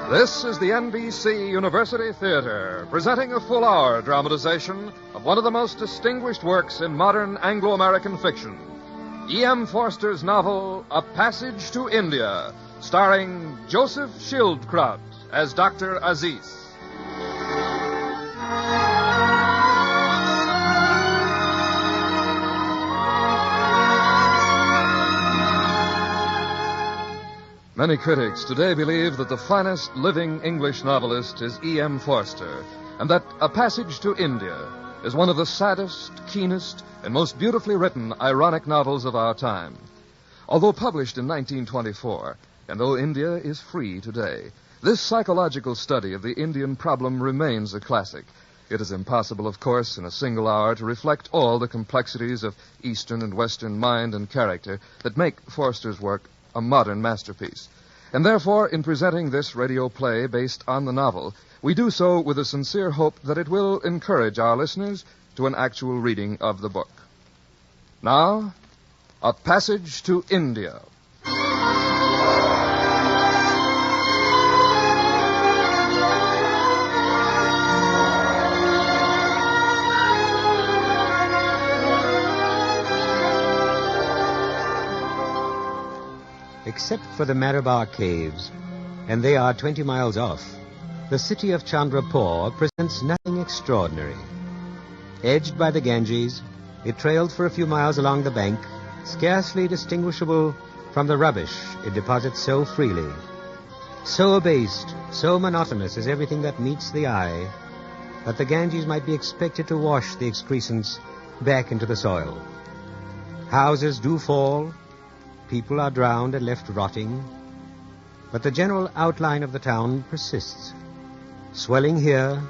This is the NBC University Theater, presenting a full-hour dramatization of one of the most distinguished works in modern Anglo-American fiction, E.M. Forster's novel, A Passage to India, starring Joseph Schildkraut as Dr. Aziz. Many critics today believe that the finest living English novelist is E.M. Forster, and that A Passage to India is one of the saddest, keenest, and most beautifully written ironic novels of our time. Although published in 1924, and though India is free today, this psychological study of the Indian problem remains a classic. It is impossible, of course, in a single hour to reflect all the complexities of Eastern and Western mind and character that make Forster's work a modern masterpiece. And therefore, in presenting this radio play based on the novel, we do so with a sincere hope that it will encourage our listeners to an actual reading of the book. Now, A Passage to India. Except for the Marabar caves, and they are 20 miles off, the city of Chandrapur presents nothing extraordinary. Edged by the Ganges, it trailed for a few miles along the bank, scarcely distinguishable from the rubbish it deposits so freely. So abased, so monotonous is everything that meets the eye, that the Ganges might be expected to wash the excrescence back into the soil. Houses do fall, people are drowned and left rotting, but the general outline of the town persists, swelling here,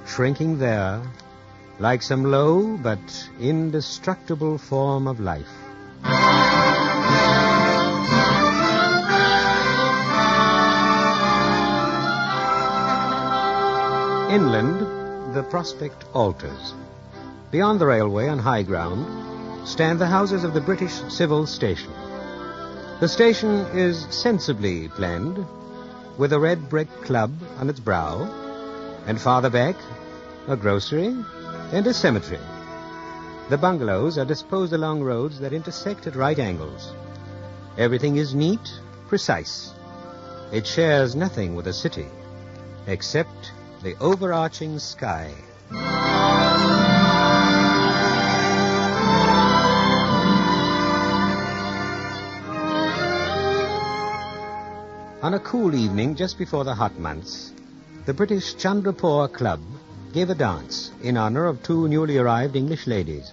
shrinking there, like some low but indestructible form of life. Inland, the prospect alters. Beyond the railway on high ground stand the houses of the British Civil Station. The station is sensibly planned, with a red brick club on its brow, and farther back, a grocery and a cemetery. The bungalows are disposed along roads that intersect at right angles. Everything is neat, precise. It shares nothing with the city, except the overarching sky. On a cool evening just before the hot months, the British Chandrapur Club gave a dance in honor of two newly arrived English ladies,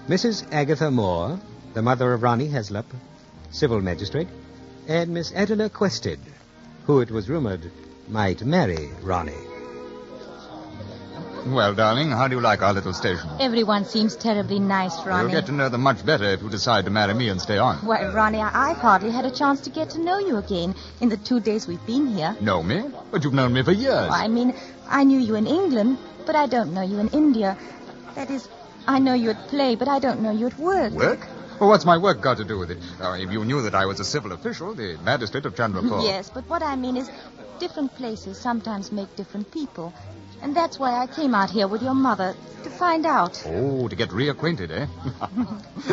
Mrs. Agatha Moore, the mother of Ronnie Heslop, civil magistrate, and Miss Adela Quested, who it was rumored might marry Ronnie. Well, darling, how do you like our little station? Everyone seems terribly nice, Ronnie. You'll get to know them much better if you decide to marry me and stay on. Well, Ronnie, I've hardly had a chance to get to know you again in the 2 days we've been here. Know me? But you've known me for years. Well, I mean, I knew you in England, but I don't know you in India. That is, I know you at play, but I don't know you at work. Work? Well, what's my work got to do with it? If you knew that I was a civil official, the magistrate of Chandrapur. Yes, but what I mean is different places sometimes make different people. And that's why I came out here with your mother, to find out. Oh, to get reacquainted, eh?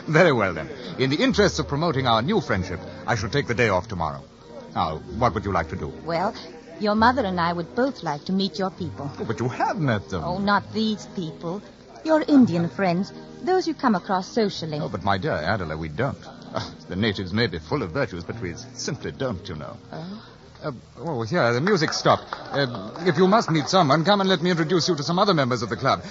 Very well, then. In the interests of promoting our new friendship, I shall take the day off tomorrow. Now, what would you like to do? Well, your mother and I would both like to meet your people. Oh, but you have met them. Oh, not these people. Your Indian friends, those you come across socially. Oh, but my dear Adela, we don't. The natives may be full of virtues, but we simply don't, you know. Oh? Here, the music stopped. If you must meet someone, come and let me introduce you to some other members of the club.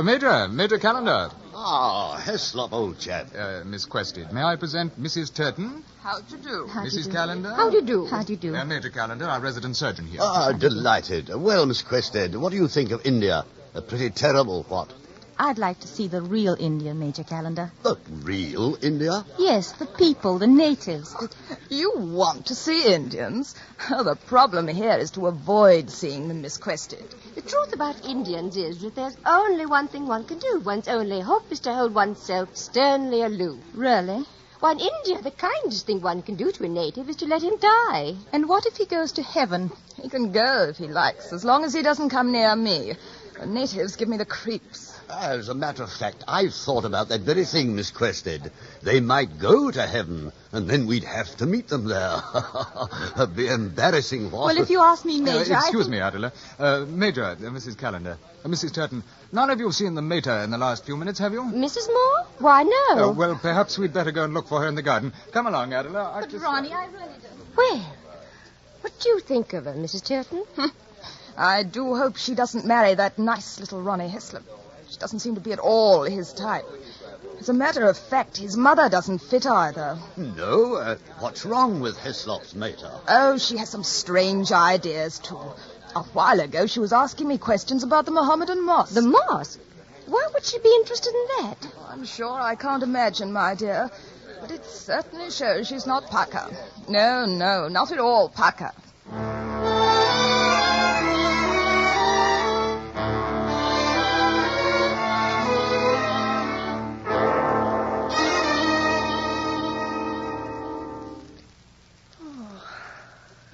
Major Calendar. Ah, Heslop, old chap. Miss Quested, may I present Mrs. Turton? How do you do? Mrs. Calendar? How do you do? How do you do? Major Calendar, our resident surgeon here. Ah, delighted. Well, Miss Quested, what do you think of India? Pretty terrible, what? I'd like to see the real India, Major Calendar. The real India? Yes, the people, the natives. You want to see Indians? Oh, the problem here is to avoid seeing them, Miss Quested. The truth about Indians is that there's only one thing one can do. One's only hope is to hold oneself sternly aloof. Really? Why, in India, the kindest thing one can do to a native is to let him die. And what if he goes to heaven? He can go if he likes, as long as he doesn't come near me. The natives give me the creeps. As a matter of fact, I've thought about that very thing, Miss Quested. They might go to heaven, and then we'd have to meet them there. It'd be embarrassing. Well, if you ask me, Major, Excuse me, Adela. Major, Mrs. Callender. Mrs. Turton, none of you have seen the mater in the last few minutes, have you? Mrs. Moore? Why, no. Well, perhaps we'd better go and look for her in the garden. Come along, Adela. But, Ronnie, I really don't. Well, what do you think of her, Mrs. Turton? I do hope she doesn't marry that nice little Ronnie Hislop. She doesn't seem to be at all his type. As a matter of fact, his mother doesn't fit either. No? What's wrong with Hislop's mater? Oh, she has some strange ideas, too. A while ago, she was asking me questions about the Mohammedan mosque. The mosque? Why would she be interested in that? I'm sure I can't imagine, my dear. But it certainly shows she's not Paka. No, not at all Paka.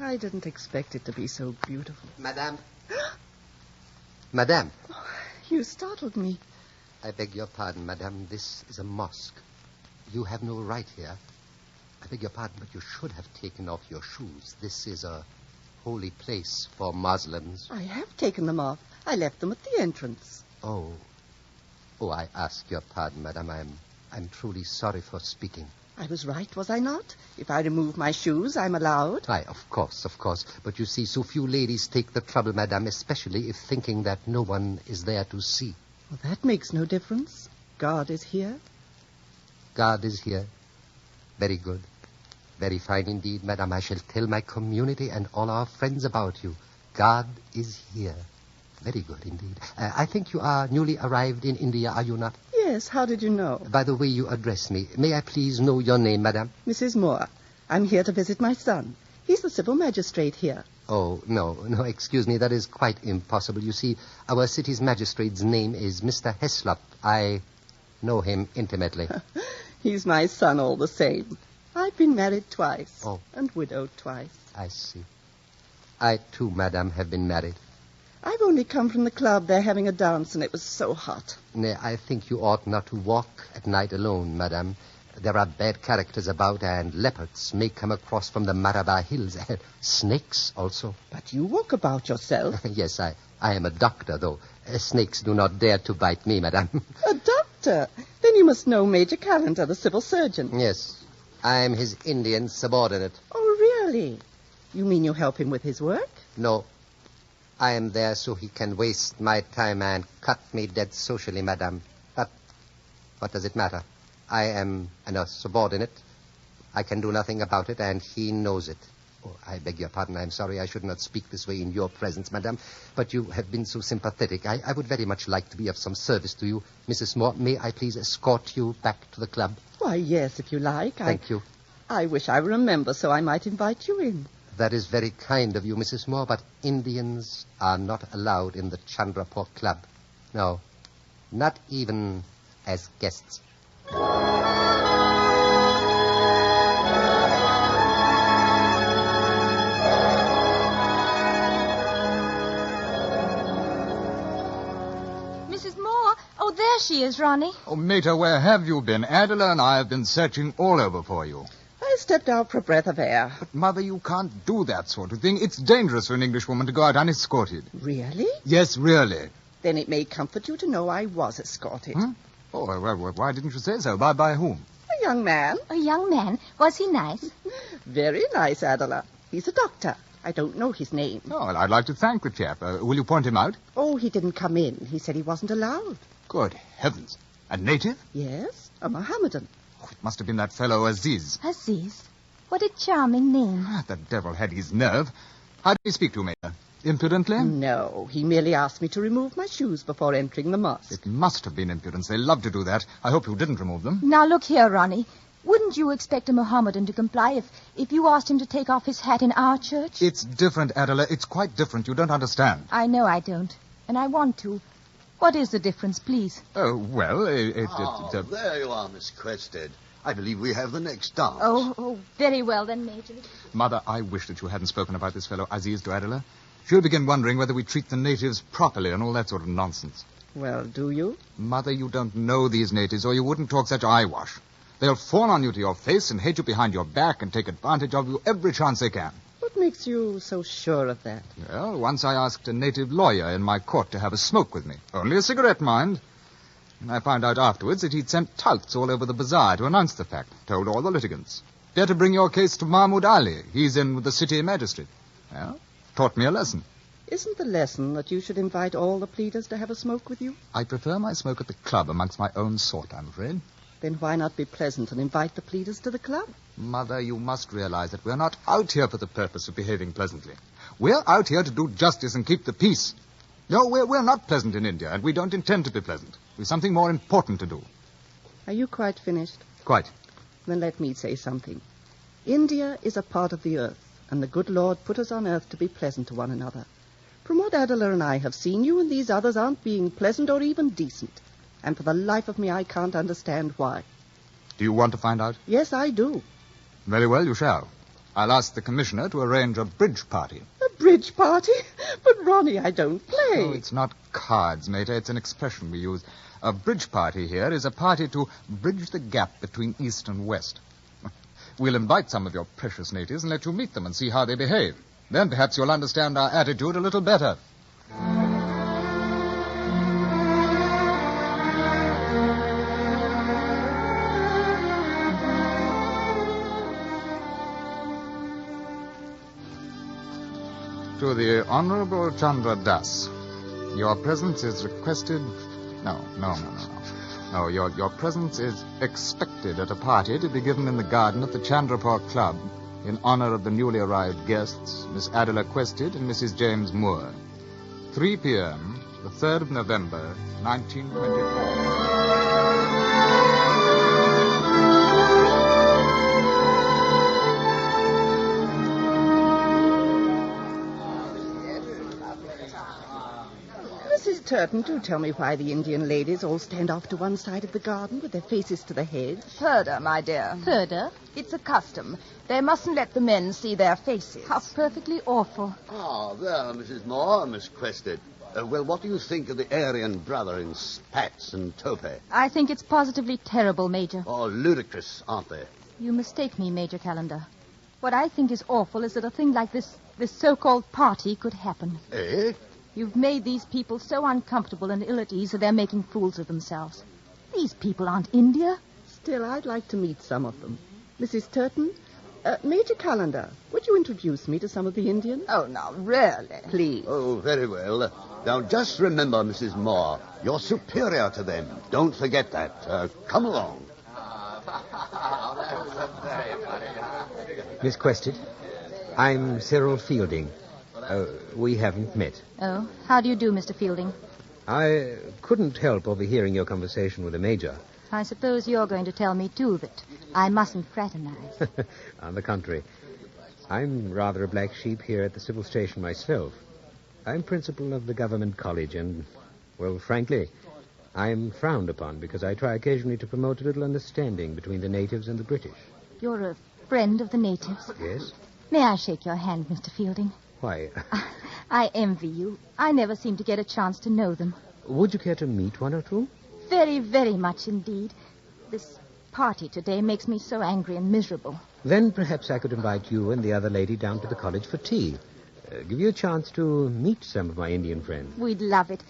I didn't expect it to be so beautiful. Madame. Madame. Oh, you startled me. I beg your pardon, madame. This is a mosque. You have no right here. I beg your pardon, but you should have taken off your shoes. This is a holy place for Muslims. I have taken them off. I left them at the entrance. Oh, I ask your pardon, madame. I'm truly sorry for speaking. I was right, was I not? If I remove my shoes, I'm allowed. Why, of course. But you see, so few ladies take the trouble, madame, especially if thinking that no one is there to see. Well, that makes no difference. God is here. God is here. Very good. Very fine indeed, madame. I shall tell my community and all our friends about you. God is here. Very good indeed. I think you are newly arrived in India, are you not? Yes, how did you know? By the way you address me. May I please know your name, madame? Mrs. Moore. I'm here to visit my son. He's the civil magistrate here. Oh, no, excuse me. That is quite impossible. You see, our city's magistrate's name is Mr. Heslop. I know him intimately. He's my son all the same. I've been married twice. Oh. And widowed twice. I see. I, too, madame, have been married. I've only come from the club. They're having a dance, and it was so hot. Nay, I think you ought not to walk at night alone, madame. There are bad characters about, and leopards may come across from the Malabar Hills. Snakes also. But you walk about yourself. Yes, I am a doctor, though. Snakes do not dare to bite me, madame. A doctor? Then you must know Major Callender, the civil surgeon. Yes, I am his Indian subordinate. Oh, really? You mean you help him with his work? No. I am there so he can waste my time and cut me dead socially, madame. But what does it matter? I am a subordinate. I can do nothing about it, and he knows it. Oh, I beg your pardon. I'm sorry I should not speak this way in your presence, madame. But you have been so sympathetic. I would very much like to be of some service to you. Mrs. Moore, may I please escort you back to the club? Why, yes, if you like. Thank you. I wish I were a member so I might invite you in. That is very kind of you, Mrs. Moore, but Indians are not allowed in the Chandrapur Club. No, not even as guests. Mrs. Moore? Oh, there she is, Ronnie. Oh, Mater, where have you been? Adela and I have been searching all over for you. I stepped out for a breath of air. But, Mother, you can't do that sort of thing. It's dangerous for an Englishwoman to go out unescorted. Really? Yes, really. Then it may comfort you to know I was escorted. Oh, well, why didn't you say so? By whom? A young man. A young man? Was he nice? Very nice, Adela. He's a doctor. I don't know his name. Oh, well, I'd like to thank the chap. Will you point him out? Oh, he didn't come in. He said he wasn't allowed. Good heavens. A native? Yes, a Mohammedan. Oh, it must have been that fellow Aziz. Aziz? What a charming name. The devil had his nerve. How did he speak to you, Mater? Impudently? No, he merely asked me to remove my shoes before entering the mosque. It must have been impudence. They love to do that. I hope you didn't remove them. Now, look here, Ronnie. Wouldn't you expect a Mohammedan to comply if you asked him to take off his hat in our church? It's different, Adela. It's quite different. You don't understand. I know I don't. And I want to. What is the difference, please? There you are, Miss Quested. I believe we have the next dance. Oh, very well then, Major. Mother, I wish that you hadn't spoken about this fellow Aziz to Adela. She'll begin wondering whether we treat the natives properly and all that sort of nonsense. Well, do you? Mother, you don't know these natives, or you wouldn't talk such eyewash. They'll fawn on you to your face and hate you behind your back and take advantage of you every chance they can. What makes you so sure of that? Well, once I asked a native lawyer in my court to have a smoke with me. Only a cigarette, mind. And I found out afterwards that he'd sent touts all over the bazaar to announce the fact. Told all the litigants. Better bring your case to Mahmoud Ali. He's in with the city magistrate. Well, taught me a lesson. Isn't the lesson that you should invite all the pleaders to have a smoke with you? I prefer my smoke at the club amongst my own sort, I'm afraid. Then why not be pleasant and invite the pleaders to the club? Mother, you must realize that we're not out here for the purpose of behaving pleasantly. We're out here to do justice and keep the peace. No, we're not pleasant in India, and we don't intend to be pleasant. We've something more important to do. Are you quite finished? Quite. Then let me say something. India is a part of the earth, and the good Lord put us on earth to be pleasant to one another. From what Adela and I have seen, you and these others aren't being pleasant or even decent. And for the life of me, I can't understand why. Do you want to find out? Yes, I do. Very well, you shall. I'll ask the commissioner to arrange a bridge party. A bridge party? But, Ronnie, I don't play. Oh, it's not cards, Mater. It's an expression we use. A bridge party here is a party to bridge the gap between East and West. We'll invite some of your precious natives and let you meet them and see how they behave. Then perhaps you'll understand our attitude a little better. To the Honorable Chandra Das, your presence is requested... No, your presence is expected at a party to be given in the garden at the Chandrapur Club in honor of the newly arrived guests, Miss Adela Quested and Mrs. James Moore. 3 p.m., the 3rd of November, 1924. Mrs. Turton, do tell me why the Indian ladies all stand off to one side of the garden with their faces to the hedge. Further, my dear. Further? It's a custom. They mustn't let the men see their faces. How perfectly awful. Ah, there, Mrs. Moore, Miss Quested. Well, what do you think of the Aryan brother in spats and tope? I think it's positively terrible, Major. Oh, ludicrous, aren't they? You mistake me, Major Calendar. What I think is awful is that a thing like this so-called party could happen. Eh? You've made these people so uncomfortable and ill at ease that they're making fools of themselves. These people aren't India. Still, I'd like to meet some of them. Mrs. Turton, Major Calendar, would you introduce me to some of the Indians? Oh, now, really? Please. Oh, very well. Now, just remember, Mrs. Moore, you're superior to them. Don't forget that. Come along. Miss Quested, I'm Cyril Fielding. We haven't met. Oh, how do you do, Mr. Fielding? I couldn't help overhearing your conversation with the Major. I suppose you're going to tell me, too, that I mustn't fraternize. On the contrary, I'm rather a black sheep here at the civil station myself. I'm principal of the government college and, well, frankly, I'm frowned upon because I try occasionally to promote a little understanding between the natives and the British. You're a friend of the natives? Yes? May I shake your hand, Mr. Fielding? Why? I envy you. I never seem to get a chance to know them. Would you care to meet one or two? Very, very much indeed. This party today makes me so angry and miserable. Then perhaps I could invite you and the other lady down to the college for tea. Give you a chance to meet some of my Indian friends. We'd love it.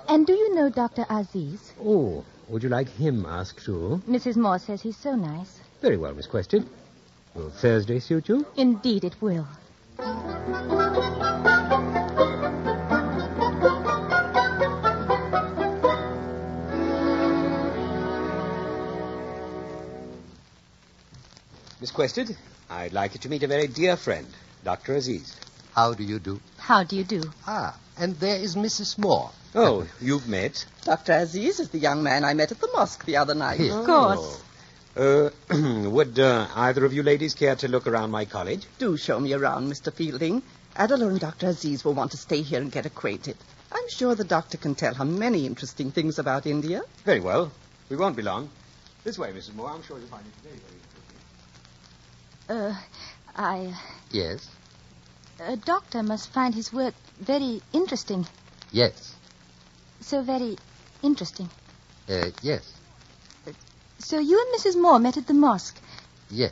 And do you know Dr. Aziz? Oh, would you like him asked too? Mrs. Moore says he's so nice. Very well, Miss Quested. Will Thursday suit you? Indeed it will. Miss Quested, I'd like you to meet a very dear friend, Dr. Aziz. How do you do? How do you do? Ah, and there is Mrs. Moore. Oh, you've met? Dr. Aziz is the young man I met at the mosque the other night. Of course. Would either of you ladies care to look around my college? Do show me around, Mr. Fielding. Adela and Dr. Aziz will want to stay here and get acquainted. I'm sure the doctor can tell her many interesting things about India. Very well. We won't be long. This way, Mrs. Moore. I'm sure you'll find it very, very interesting. Yes? A doctor must find his work very interesting. Yes. So very interesting. Yes. So you and Mrs. Moore met at the mosque. Yes.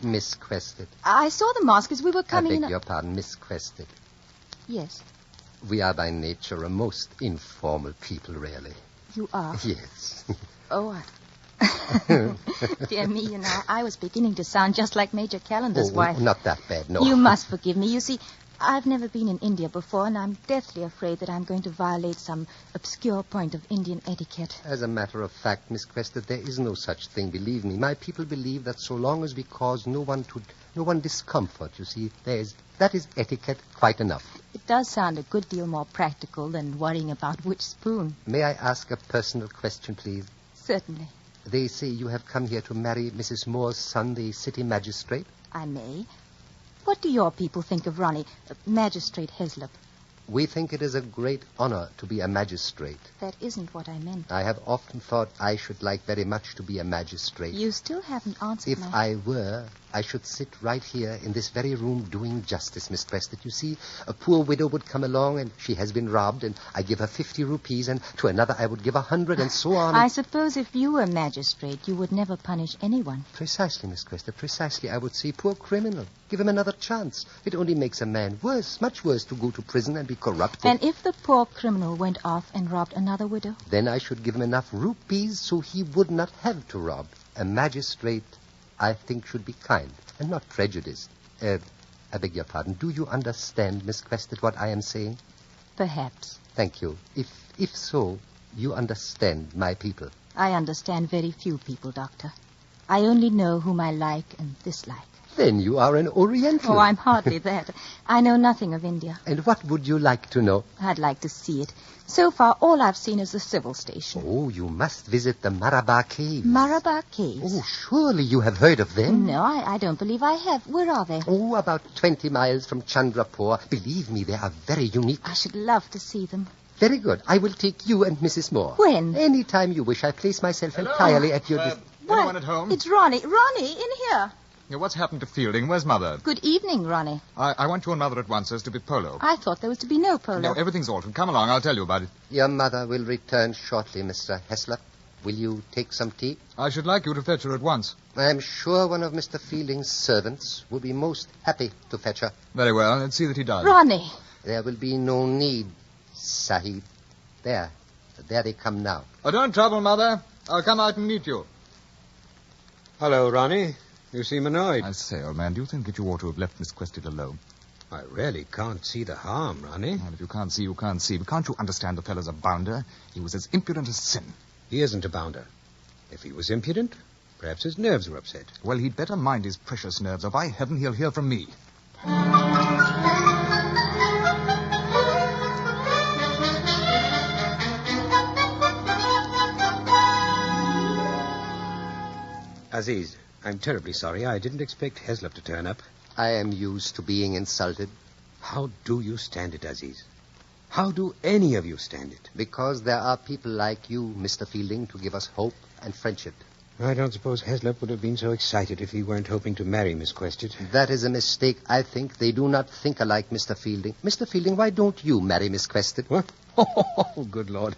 Miss Quested. I saw the mosque as we were coming in. I beg your pardon, Miss Quested. Yes. We are by nature a most informal people, really. You are? Yes. Oh, dear me, I was beginning to sound just like Major Callender's wife. Not that bad, no. You must forgive me. You see, I've never been in India before, and I'm deathly afraid that I'm going to violate some obscure point of Indian etiquette. As a matter of fact, Miss Quested, there is no such thing, believe me. My people believe that so long as we cause no one discomfort, you see, that is etiquette quite enough. It does sound a good deal more practical than worrying about which spoon. May I ask a personal question, please? Certainly. They say you have come here to marry Mrs. Moore's son, the city magistrate? I may. What do your people think of Ronnie, Magistrate Heslop? We think it is a great honor to be a magistrate. That isn't what I meant. I have often thought I should like very much to be a magistrate. You still haven't answered If I were, I should sit right here in this very room doing justice, Miss Preston. You see, a poor widow would come along and she has been robbed, and I give her 50 rupees, and to another I would give 100, and so on. I suppose if you were magistrate, you would never punish anyone. Precisely, Miss Cresta, precisely. I would say, poor criminal, give him another chance. It only makes a man worse, much worse, to go to prison and be corrupted. And if the poor criminal went off and robbed another widow? Then I should give him enough rupees so he would not have to rob. A magistrate, I think, should be kind and not prejudiced. I beg your pardon. Do you understand, Miss Quested, what I am saying? Perhaps. Thank you. If so, you understand my people. I understand very few people, Doctor. I only know whom I like and dislike. Then you are an Oriental. Oh, I'm hardly that. I know nothing of India. And what would you like to know? I'd like to see it. So far, all I've seen is the civil station. Oh, you must visit the Marabar Caves. Marabar Caves? Oh, surely you have heard of them. No, I don't believe I have. Where are they? Oh, about 20 miles from Chandrapur. Believe me, they are very unique. I should love to see them. Very good. I will take you and Mrs. Moore. When? Any time you wish. I place myself entirely at your disposal. Anyone at home? It's Ronnie. Ronnie, in here. Yeah, what's happened to Fielding? Where's Mother? Good evening, Ronnie. I want you and Mother at once. There's to be polo. I thought there was to be no polo. No, everything's altered. Come along. I'll tell you about it. Your mother will return shortly, Mr. Heslop. Will you take some tea? I should like you to fetch her at once. I'm sure one of Mr. Fielding's servants will be most happy to fetch her. Very well. Let's see that he does. Ronnie. There will be no need, Sahib. There they come now. Oh, don't trouble, Mother. I'll come out and meet you. Hello, Ronnie. You seem annoyed. I say, old man, do you think that you ought to have left Miss Quested alone? I really can't see the harm, Ronnie. Well, if you can't see, you can't see. But can't you understand the fellow's a bounder? He was as impudent as sin. He isn't a bounder. If he was impudent, perhaps his nerves were upset. Well, he'd better mind his precious nerves, or by heaven, he'll hear from me. Aziz, I'm terribly sorry. I didn't expect Heslop to turn up. I am used to being insulted. How do you stand it, Aziz? How do any of you stand it? Because there are people like you, Mr. Fielding, to give us hope and friendship. I don't suppose Heslop would have been so excited if he weren't hoping to marry Miss Quested. That is a mistake, I think. They do not think alike, Mr. Fielding. Mr. Fielding, why don't you marry Miss Quested? What? Oh, good Lord.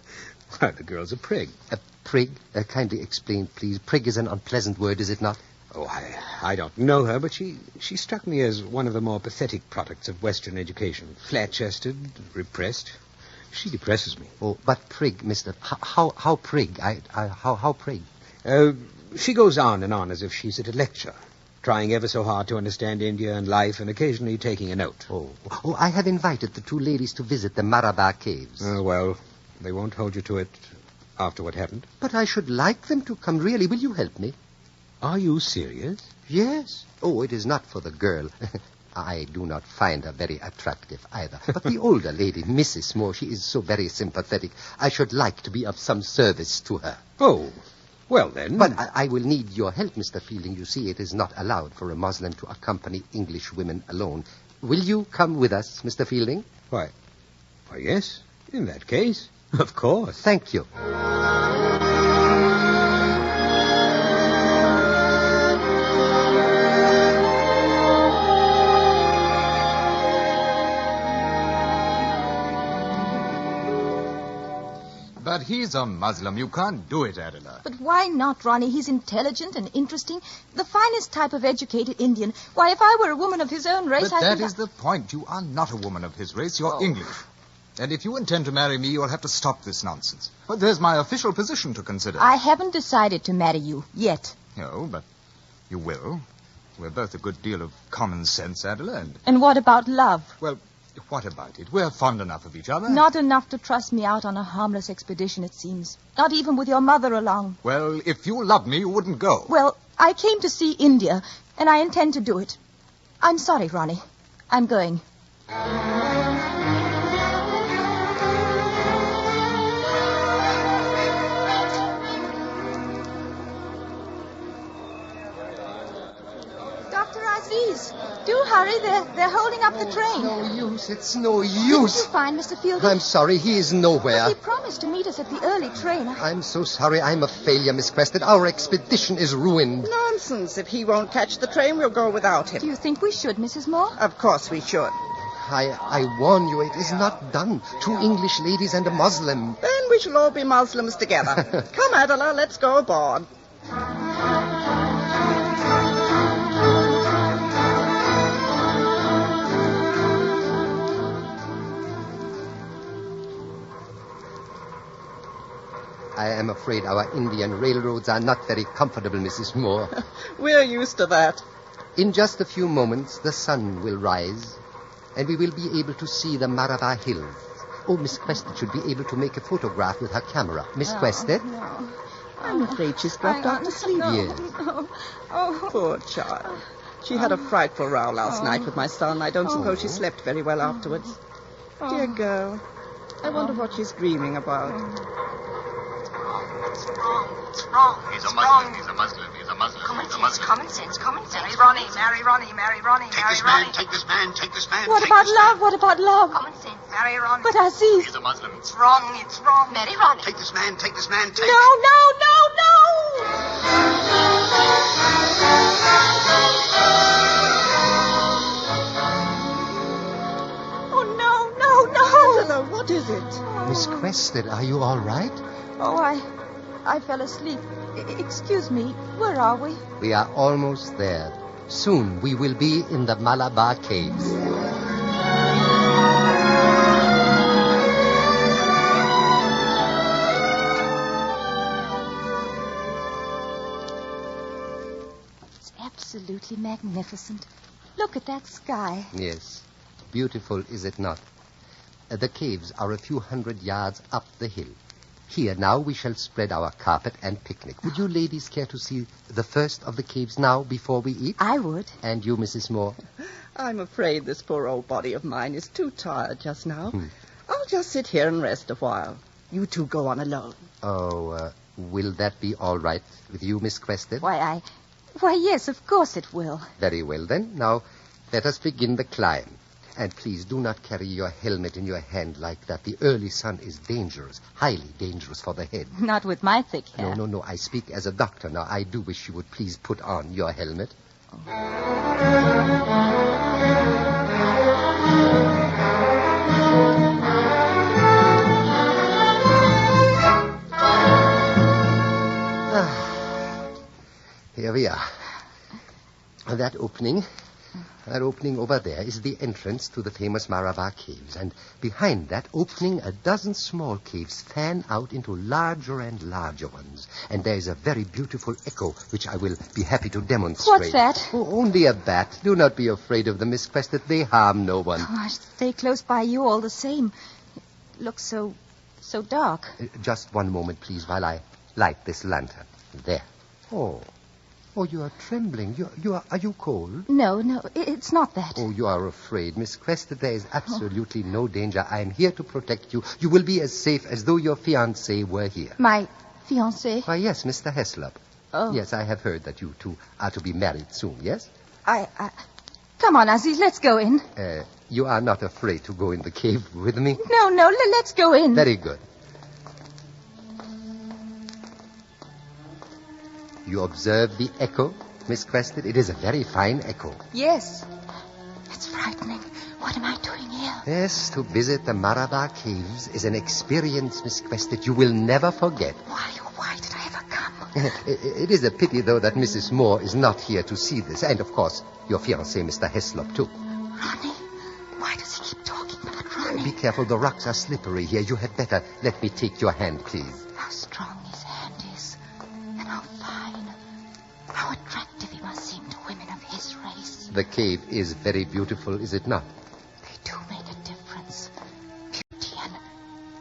Why, the girl's a prig. A prig? Kindly explain, please. Prig is an unpleasant word, is it not? Oh, I don't know her, but she struck me as one of the more pathetic products of Western education. Flat-chested, repressed. She depresses me. Oh, but prig, Mr. How prig? How prig? She goes on and on as if she's at a lecture, trying ever so hard to understand India and life and occasionally taking a note. Oh, I have invited the two ladies to visit the Marabar Caves. Well, they won't hold you to it after what happened. But I should like them to come, really. Will you help me? Are you serious? Yes. Oh, it is not for the girl. I do not find her very attractive either. But the older lady, Mrs. Moore, she is so very sympathetic. I should like to be of some service to her. Oh, well then. But I will need your help, Mr. Fielding. You see, it is not allowed for a Muslim to accompany English women alone. Will you come with us, Mr. Fielding? Why, yes. In that case, of course. Thank you. But he's a Muslim. You can't do it, Adela. But why not, Ronnie? He's intelligent and interesting. The finest type of educated Indian. Why, if I were a woman of his own race, But that is the point. You are not a woman of his race. You're English. And if you intend to marry me, you'll have to stop this nonsense. But there's my official position to consider. I haven't decided to marry you yet. No, but you will. We're both a good deal of common sense, Adela, And what about love? Well, what about it? We're fond enough of each other. Not enough to trust me out on a harmless expedition, it seems. Not even with your mother along. Well, if you loved me, you wouldn't go. Well, I came to see India, and I intend to do it. I'm sorry, Ronnie. I'm going. Aziz, do hurry. They're holding up the train. No use. It's no Didn't use. you find Mr. Fielding? I'm sorry. He is nowhere. But he promised to meet us at the early train. I'm so sorry. I'm a failure, Miss Quested. Our expedition is ruined. Nonsense. If he won't catch the train, we'll go without him. Do you think we should, Mrs. Moore? Of course we should. I warn you, it is not done. 2 English ladies and a Muslim. Then we shall all be Muslims together. Come, Adela, let's go aboard. I am afraid our Indian railroads are not very comfortable, Mrs. Moore. We're used to that. In just a few moments, the sun will rise, and we will be able to see the Malabar Hills. Oh, Miss Quested should be able to make a photograph with her camera. Miss Quested? No. I'm afraid she's dropped off to sleep. Yes. No. Oh. Poor child. She had a frightful row last night with my son. I don't suppose she slept very well afterwards. Dear girl. I wonder what she's dreaming about. It's wrong. He's a Muslim. He's a Muslim. He's a Muslim. Common sense. Marry Ronnie. Take this man. What about love? What about love? Common sense. Marry Ronnie. But Aziz. He's a Muslim. It's wrong. Marry Ronnie. Take this man. No. Oh, no. Adela, what is it? Miss Quested, are you all right? Oh, I fell asleep. Excuse me, where are we? We are almost there. Soon we will be in the Malabar Caves. It's absolutely magnificent. Look at that sky. Yes. Beautiful, is it not? The caves are a few hundred yards up the hill. Here now we shall spread our carpet and picnic. Would you ladies care to see the first of the caves now before we eat? I would. And you, Mrs. Moore? I'm afraid this poor old body of mine is too tired just now. I'll just sit here and rest a while. You two go on alone. Oh, will that be all right with you, Miss Quested? Why, yes, of course it will. Very well, then. Now, let us begin the climb. And please do not carry your helmet in your hand like that. The early sun is dangerous, highly dangerous for the head. Not with my thick hair. No. I speak as a doctor. Now, I do wish you would please put on your helmet. Here we are. That opening over there is the entrance to the famous Malabar Caves. And behind that opening, a dozen small caves fan out into larger and larger ones. And there is a very beautiful echo, which I will be happy to demonstrate. What's that? Oh, only a bat. Do not be afraid of them, Miss Quested. They harm no one. Oh, I stay close by you all the same. It looks so dark. Just one moment, please, while I light this lantern. There. Oh, you are trembling. Are you cold? No, it's not that. Oh, you are afraid. Miss Quested, there is absolutely no danger. I am here to protect you. You will be as safe as though your fiancé were here. My fiancé? Why, yes, Mr. Heslop. Oh. Yes, I have heard that you two are to be married soon, yes? Come on, Aziz, let's go in. You are not afraid to go in the cave with me? No, let's go in. Very good. You observe the echo, Miss Quested? It is a very fine echo. Yes. It's frightening. frightening. What am I doing here? Yes, to visit the Malabar Caves is an experience, Miss Quested, you will never forget. Why did I ever come? It is a pity, though, that Mrs. Moore is not here to see this. And, of course, your fiancé, Mr. Heslop, too. Ronnie? Why does he keep talking about Ronnie? Be careful. The rocks are slippery here. You had better let me take your hand, please. How strong his hand is. And how fine. How attractive he must seem to women of his race. The cave is very beautiful, is it not? They do make a difference. Beauty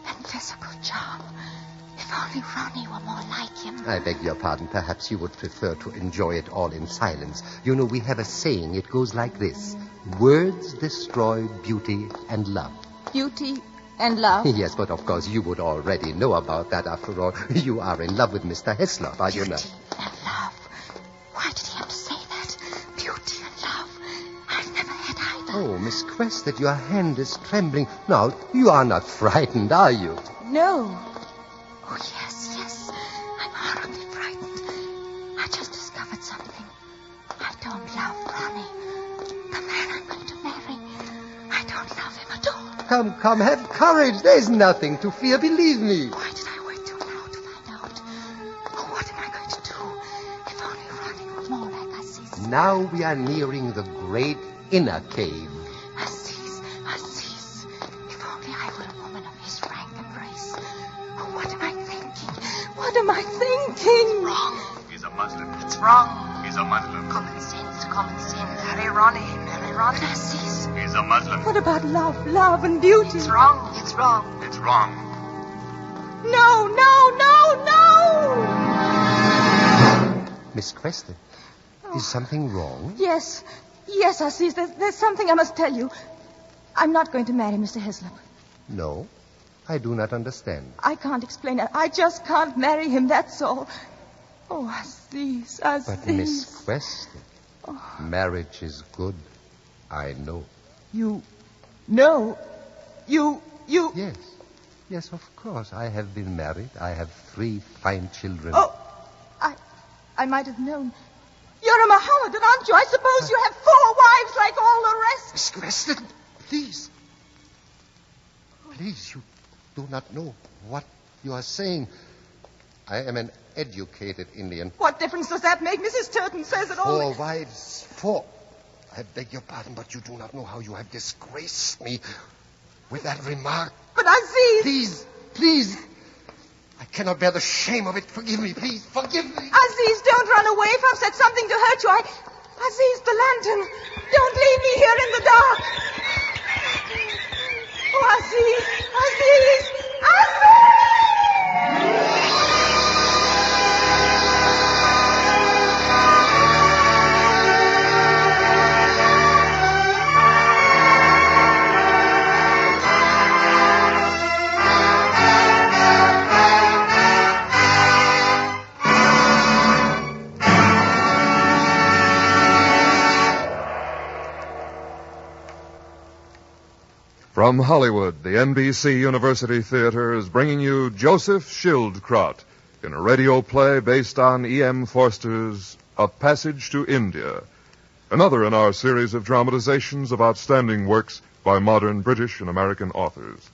and physical charm. If only Ronnie were more like him. I beg your pardon. Perhaps you would prefer to enjoy it all in silence. You know, we have a saying. It goes like this. Words destroy beauty and love. Beauty and love? Yes, but of course you would already know about that. After all, you are in love with Mr. Heslop, are you not? Beauty and love. Why did he have to say that? Beauty and love. I've never had either. Oh, Miss Quested, your hand is trembling. Now, you are not frightened, are you? No. Oh, yes. I'm horribly frightened. I just discovered something. I don't love Ronnie. The man I'm going to marry. I don't love him at all. Come, have courage. There's nothing to fear, believe me. Why did I wait till now to find out? Oh, what am I going to do? If only Ronnie were more like Aziz. Now we are nearing the great inner cave. Aziz. If only I were a woman of his rank and race. Oh, what am I thinking? What am I thinking? Wrong. He's a Muslim. It's wrong. He's a Muslim. Common sense. Marry Ronnie. Aziz. He's a Muslim. What about love and beauty? It's wrong. It's wrong. No. Miss Quested, is something wrong? Yes, Aziz, there's something I must tell you. I'm not going to marry Mr. Heslop. No, I do not understand. I can't explain it. I just can't marry him, that's all. Oh, Aziz. But Miss Quested, marriage is good, I know. You know? You... Yes, of course. I have been married. I have 3 fine children. Oh, I might have known. You're a Mohammedan, aren't you? I suppose you have 4 wives like all the rest. Miss Quested, please. Please, you do not know what you are saying. I am an educated Indian. What difference does that make? Mrs. Turton says it all. 4 wives. 4. I beg your pardon, but you do not know how you have disgraced me with that remark. But Aziz... Please. I cannot bear the shame of it. Forgive me, please. Forgive me. Aziz, don't run away. If I've said something to hurt you, Aziz, the lantern. Don't leave me here in the dark. Oh, Aziz. From Hollywood, the NBC University Theater is bringing you Joseph Schildkraut in a radio play based on E.M. Forster's A Passage to India, another in our series of dramatizations of outstanding works by modern British and American authors.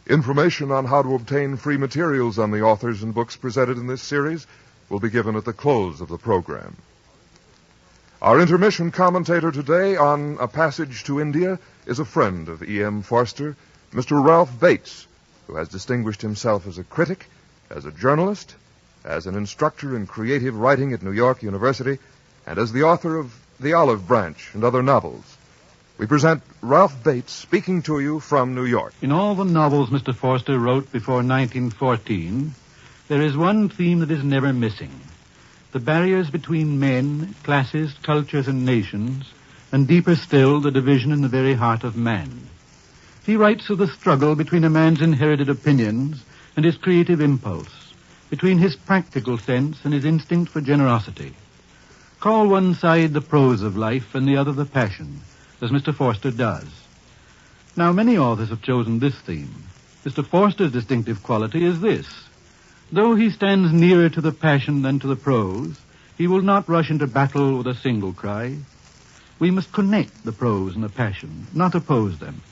Information on how to obtain free materials on the authors and books presented in this series will be given at the close of the program. Our intermission commentator today on A Passage to India is a friend of E.M. Forster, Mr. Ralph Bates, who has distinguished himself as a critic, as a journalist, as an instructor in creative writing at New York University, and as the author of The Olive Branch and other novels. We present Ralph Bates speaking to you from New York. In all the novels Mr. Forster wrote before 1914, there is one theme that is never missing. The barriers between men, classes, cultures, and nations, and deeper still, the division in the very heart of man. He writes of the struggle between a man's inherited opinions and his creative impulse, between his practical sense and his instinct for generosity. Call one side the prose of life and the other the passion, as Mr. Forster does. Now, many authors have chosen this theme. Mr. Forster's distinctive quality is this. Though he stands nearer to the passion than to the prose, he will not rush into battle with a single cry. We must connect the prose and the passion, not oppose them.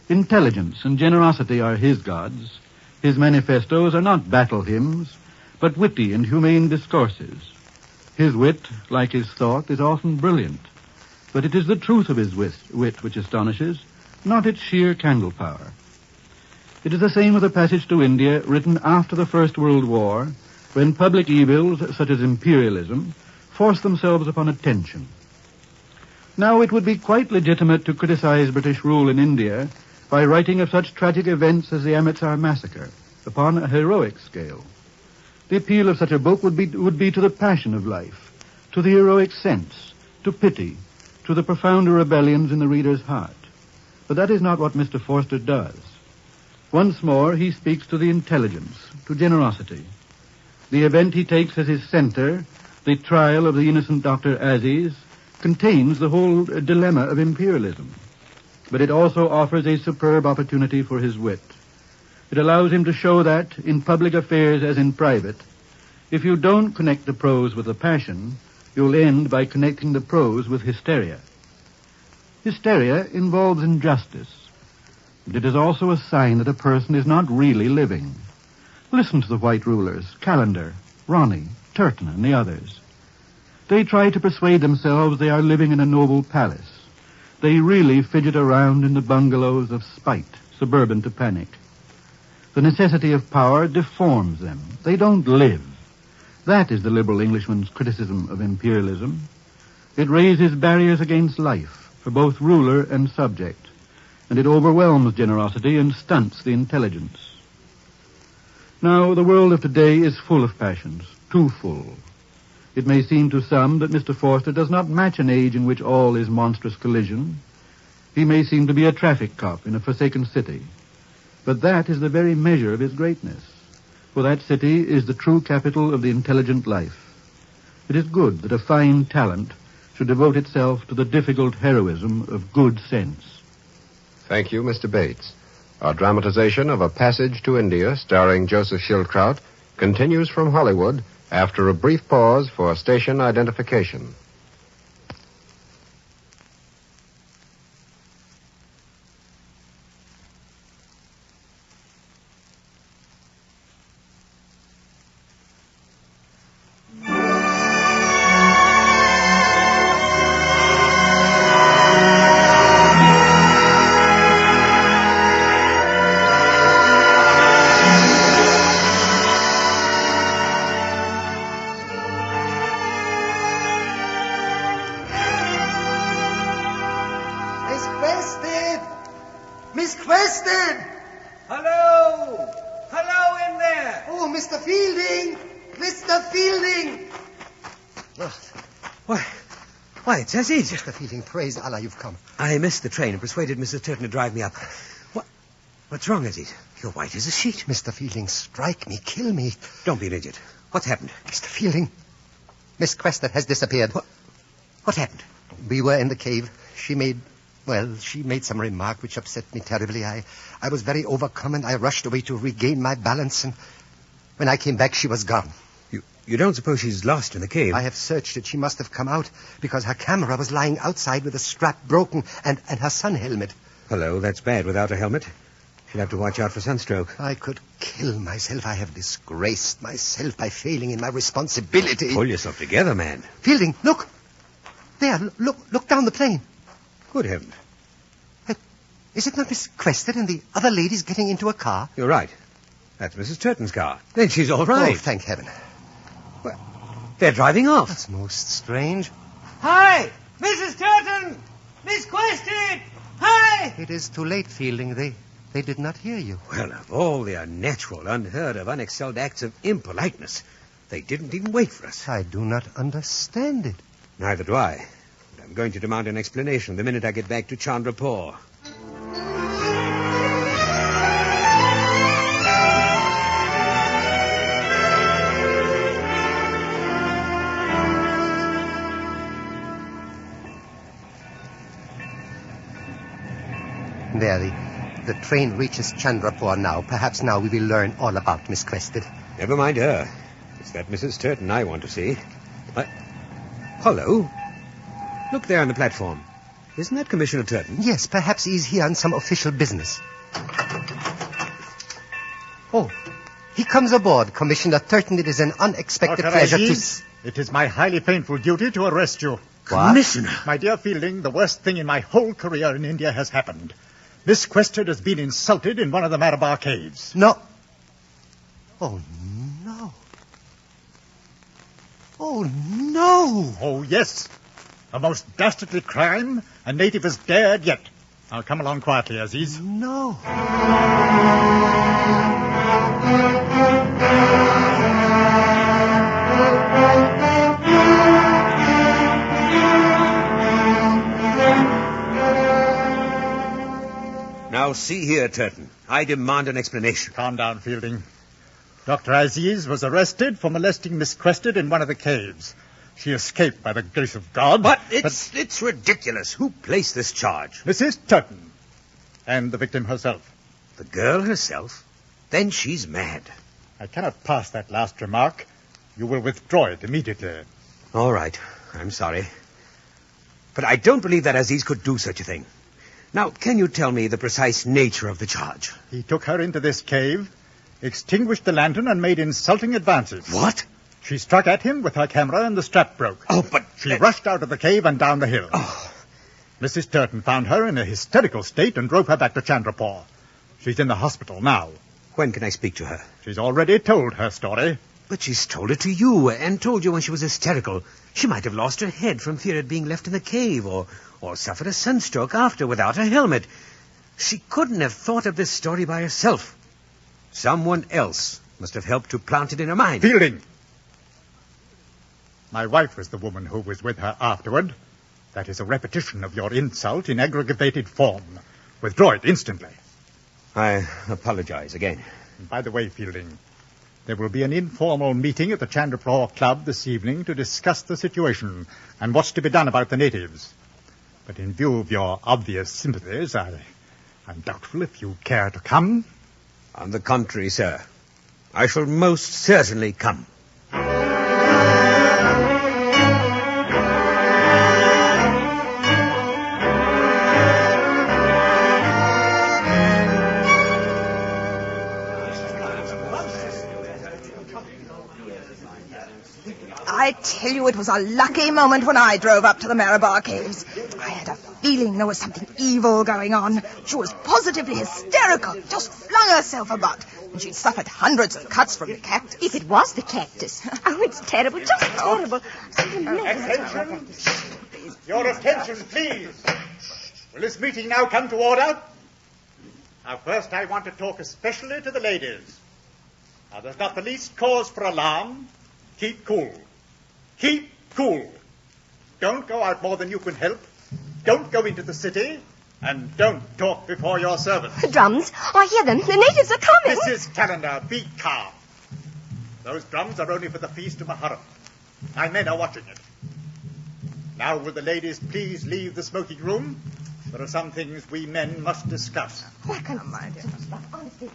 Intelligence and generosity are his gods. His manifestos are not battle hymns, but witty and humane discourses. His wit, like his thought, is often brilliant, but it is the truth of his wit which astonishes, not its sheer candle power. It is the same with a passage to India written after the First World War, when public evils, such as imperialism, forced themselves upon attention. Now, it would be quite legitimate to criticize British rule in India by writing of such tragic events as the Amritsar massacre, upon a heroic scale. The appeal of such a book would be to the passion of life, to the heroic sense, to pity, to the profounder rebellions in the reader's heart. But that is not what Mr. Forster does. Once more, he speaks to the intelligence, to generosity. The event he takes as his center, the trial of the innocent Dr. Aziz, contains the whole dilemma of imperialism. But it also offers a superb opportunity for his wit. It allows him to show that, in public affairs as in private, if you don't connect the prose with the passion, you'll end by connecting the prose with hysteria. Hysteria involves injustice, but it is also a sign that a person is not really living. Listen to the white rulers, Callender, Ronnie, Turton, and the others. They try to persuade themselves they are living in a noble palace. They really fidget around in the bungalows of spite, suburban to panic. The necessity of power deforms them. They don't live. That is the liberal Englishman's criticism of imperialism. It raises barriers against life for both ruler and subject, and it overwhelms generosity and stunts the intelligence. Now, the world of today is full of passions, too full. It may seem to some that Mr. Forster does not match an age in which all is monstrous collision. He may seem to be a traffic cop in a forsaken city. But that is the very measure of his greatness, for that city is the true capital of the intelligent life. It is good that a fine talent should devote itself to the difficult heroism of good sense. Thank you, Mr. Bates. Our dramatization of A Passage to India, starring Joseph Schildkraut, continues from Hollywood after a brief pause for station identification. Miss Quested! Hello! Hello in there! Oh, Mr. Fielding! Mr. Fielding! Why, it's Aziz. Mr. Fielding, praise Allah, you've come. I missed the train and persuaded Mrs. Turton to drive me up. What's wrong, Aziz? You're white as a sheet. Mr. Fielding, strike me, kill me. Don't be an idiot. What's happened? Mr. Fielding, Miss Quested has disappeared. What happened? We were in the cave. She made some remark which upset me terribly. I was very overcome, and I rushed away to regain my balance, and when I came back, she was gone. You don't suppose she's lost in the cave? I have searched it. She must have come out, because her camera was lying outside with the strap broken, and her sun helmet. Hello, that's bad without a helmet. She'll have to watch out for sunstroke. I could kill myself. I have disgraced myself by failing in my responsibility. Pull yourself together, man. Fielding, look. There, look down the plane. Good heavens. Is it not Miss Quested and the other ladies getting into a car? You're right. That's Mrs. Turton's car. Then she's all right. Oh, thank heaven. Well, they're driving off. That's most strange. Hi! Mrs. Turton! Miss Quested! Hi! It is too late, Fielding. They did not hear you. Well, of all the unnatural, unheard of, unexcelled acts of impoliteness, they didn't even wait for us. I do not understand it. Neither do I. But I'm going to demand an explanation the minute I get back to Chandrapur. There, the train reaches Chandrapur now. Perhaps now we will learn all about Miss Quested. Never mind her. It's that Mrs. Turton I want to see. Hello. Look there on the platform. Isn't that Commissioner Turton? Yes, perhaps he's here on some official business. Oh, he comes aboard, Commissioner Turton. It is an unexpected Dr. pleasure Aziz, it is my highly painful duty to arrest you. What? Commissioner! My dear Fielding, the worst thing in my whole career in India has happened. Miss Quested has been insulted in one of the Malabar caves. No. Oh, no. Oh, no. Oh, yes. A most dastardly crime a native has dared yet. Now, come along quietly, Aziz. No. Now, see here, Turton. I demand an explanation. Calm down, Fielding. Dr. Aziz was arrested for molesting Miss Quested in one of the caves. She escaped by the grace of God. But it's ridiculous. Who placed this charge? Mrs. Turton. And the victim herself. The girl herself? Then she's mad. I cannot pass that last remark. You will withdraw it immediately. All right. I'm sorry. But I don't believe that Aziz could do such a thing. Now, can you tell me the precise nature of the charge? He took her into this cave, extinguished the lantern, and made insulting advances. What? She struck at him with her camera, and the strap broke. Oh, but... She rushed out of the cave and down the hill. Oh. Mrs. Turton found her in a hysterical state and drove her back to Chandrapur. She's in the hospital now. When can I speak to her? She's already told her story. But she's told it to you, and told you when she was hysterical. She might have lost her head from fear of being left in the cave, or suffered a sunstroke after without a helmet. She couldn't have thought of this story by herself. Someone else must have helped to plant it in her mind. Fielding! My wife was the woman who was with her afterward. That is a repetition of your insult in aggravated form. Withdraw it instantly. I apologize again. And by the way, Fielding, there will be an informal meeting at the Chandrapur Club this evening to discuss the situation and what's to be done about the natives. But in view of your obvious sympathies, I'm doubtful if you care to come. On the contrary, sir. I shall most certainly come. I tell you, it was a lucky moment when I drove up to the Malabar caves. I had a feeling there was something evil going on. She was positively hysterical, just flung herself about. And she'd suffered hundreds of cuts from the cactus. If it was the cactus. Oh, it's terrible, just terrible. Attention! Your attention, please. Will this meeting now come to order? Now, first, I want to talk especially to the ladies. Now, there's not the least cause for alarm. Keep cool. Keep cool. Don't go out more than you can help. Don't go into the city. And don't talk before your servants. The drums. I hear them. The natives are coming. Mrs. Calendar, be calm. Those drums are only for the feast of Muharram. My men are watching it. Now, will the ladies please leave the smoking room? There are some things we men must discuss. Oh, I can't mind it. Honestly.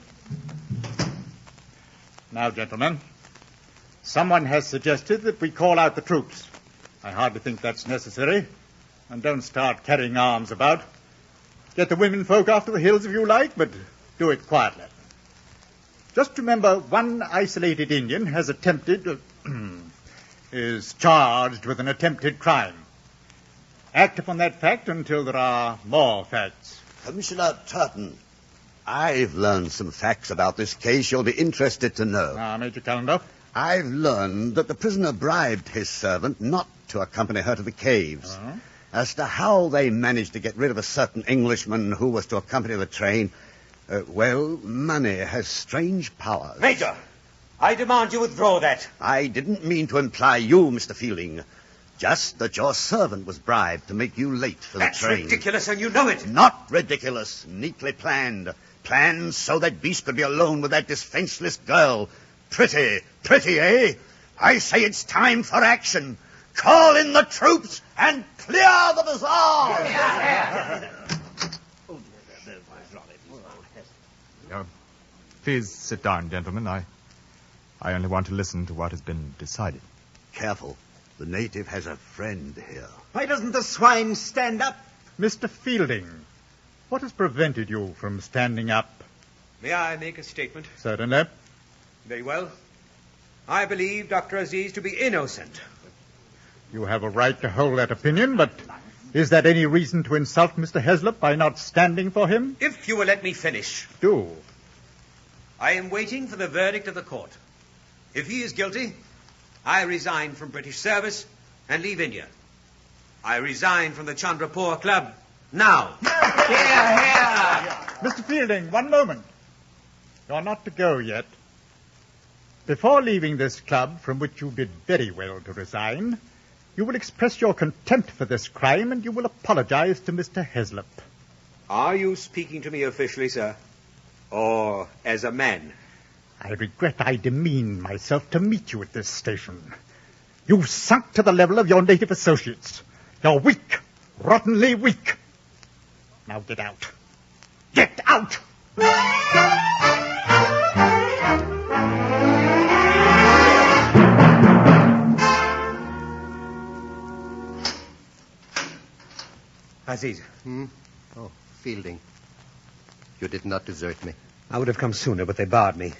Now, gentlemen, someone has suggested that we call out the troops. I hardly think that's necessary. And don't start carrying arms about. Get the women folk off to the hills if you like, but do it quietly. Just remember, one isolated Indian has is charged with an attempted crime. Act upon that fact until there are more facts. Commissioner Turton, I've learned some facts about this case you'll be interested to know. Major Calendar. I've learned that the prisoner bribed his servant not to accompany her to the caves. As to how they managed to get rid of a certain Englishman who was to accompany the train, well, money has strange powers. Major, I demand you withdraw that. I didn't mean to imply you, Mr. Fielding. Just that your servant was bribed to make you late for the train. That's ridiculous, and you know it. Not ridiculous. Neatly planned. Planned so that Beast could be alone with that defenseless girl. Pretty, eh? I say it's time for action. Call in the troops and clear the bazaar. Please sit down, gentlemen. I only want to listen to what has been decided. Careful. The native has a friend here. Why doesn't the swine stand up? Mr. Fielding, what has prevented you from standing up? May I make a statement? Certainly. Very well. I believe Dr. Aziz to be innocent. You have a right to hold that opinion, but is that any reason to insult Mr. Heslop by not standing for him? If you will let me finish. Do. I am waiting for the verdict of the court. If he is guilty, I resign from British service and leave India. I resign from the Chandrapur Club now. Mr. Fielding, one moment. You're not to go yet. Before leaving this club, from which you did very well to resign, you will express your contempt for this crime and you will apologize to Mr. Heslop. Are you speaking to me officially, sir? Or as a man? I regret I demean myself to meet you at this station. You've sunk to the level of your native associates. You're weak, rottenly weak. Now get out. Get out! Aziz. Oh, Fielding. You did not desert me. I would have come sooner, but they barred me.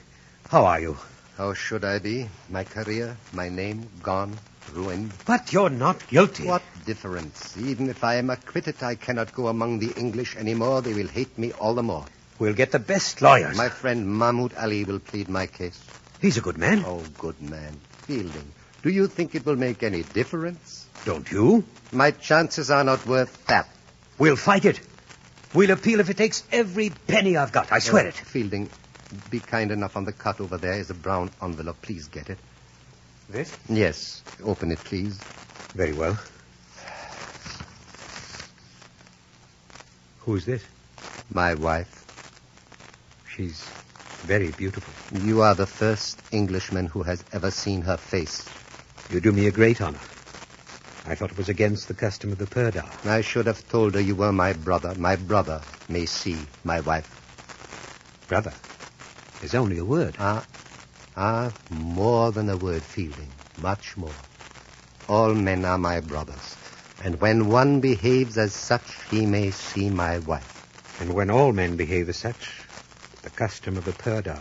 How are you? How should I be? My career, my name, gone, ruined. But you're not guilty. What difference? Even if I am acquitted, I cannot go among the English anymore. They will hate me all the more. We'll get the best lawyers. My friend Mahmoud Ali will plead my case. He's a good man. Oh, good man. Fielding, do you think it will make any difference? Don't you? My chances are not worth that. We'll fight it. We'll appeal if it takes every penny I've got. I swear it. Fielding, be kind enough. On the cut over there is a brown envelope. Please get it. This? Yes. Open it, please. Very well. Who's this? My wife. She's very beautiful. You are the first Englishman who has ever seen her face. You do me a great honor. I thought it was against the custom of the Purdah. I should have told her you were my brother. My brother may see my wife. Brother? Is only a word. More than a word, Fielding. Much more. All men are my brothers. And when one behaves as such, he may see my wife. And when all men behave as such, the custom of the Purdah